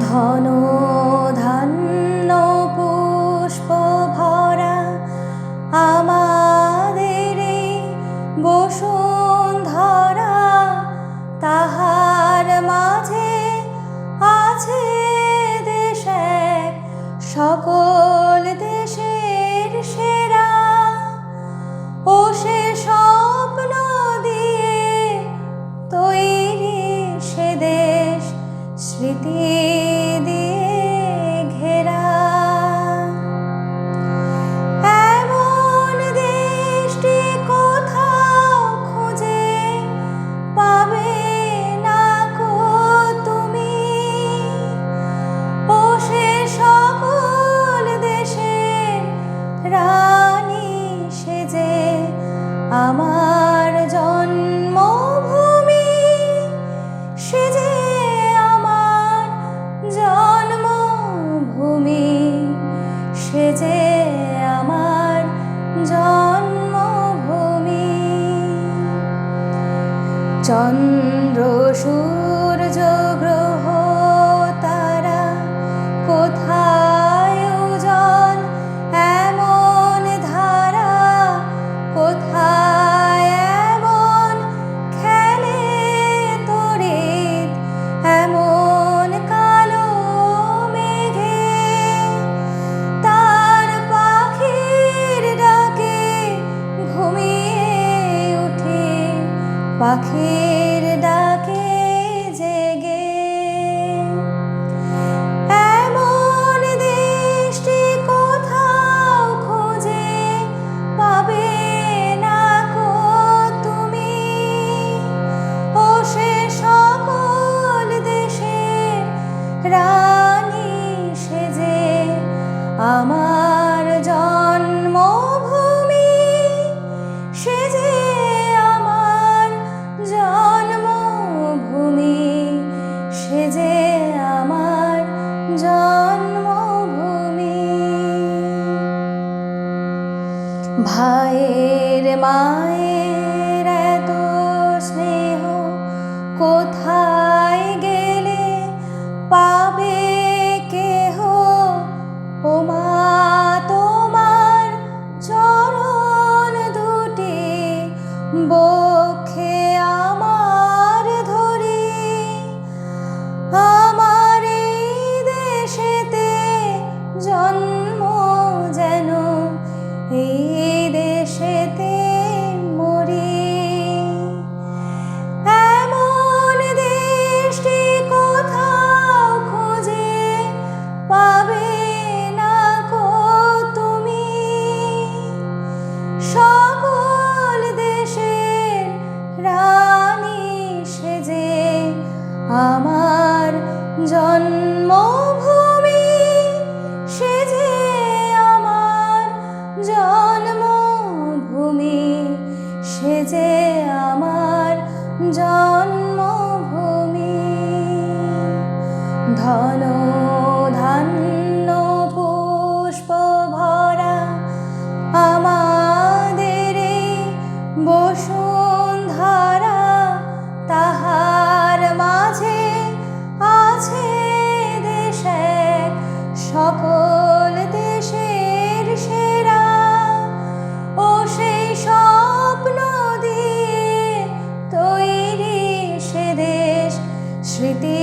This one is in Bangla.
ধন ধান্য পুষ্প ভরা আমাদের এই বসুন্ধরা, তাহার মাঝে আছে দেশ এক সকল দেশের সেরা। ও সে স্বপ্ন দিয়ে তৈরি সে দেশ স্মৃতি দিয়ে ঘেরা। এমন দেশটি কোথাও খুঁজে পাবে না কো তুমি। ও সে সকল দেশের রানী সেজে আমার জন্মভূমি, সেজে আমার জন্মভূমি, সেজে আমার জন্মভূমি। চন্দ্র সূর্য গ্রহ তারা কোথায় উজান এমন ধারা, কোথায় এমন খেলে তড়িৎ এমন কালো মেঘে। তার পাখির ডাকে ঘুমিয়ে উঠি, পাখির ডাকে জেগে। এমন দেশটি কোথাও খুঁজে পাবে না কো তুমি। ও সে সকল দেশের রানী সেজে আমার জন্মভূমি, সেজে আমার জন্মভূমি, সেজে আমার জন্মভূমি। ভাইয়ের মায়ের এত স্নেহ কোথায় গেলে পাবে কেহ। ও মা তোমার চরণ দুটি বক্ষে আমার ধরি। আমার এই দেশেতে জন্ম যেন এই দেশেতে মরি। এমন দেশটি কোথাও খুঁজে পাবে না কো তুমি। সকল দেশের রানী সেজে আমার জন্মভূমি, সেজে আমার জন্মভূমি, সেজে আমার জন্মভূমি। ধন ধান্য পুষ্প ভরা আমাদের এই বসুন্ধরা, তাহার মাঝে আছে দেশ এক সকল দেশের সেরা। ও সেই স্বপ্ন দিয়ে তৈরি সে দেশ স্মৃতি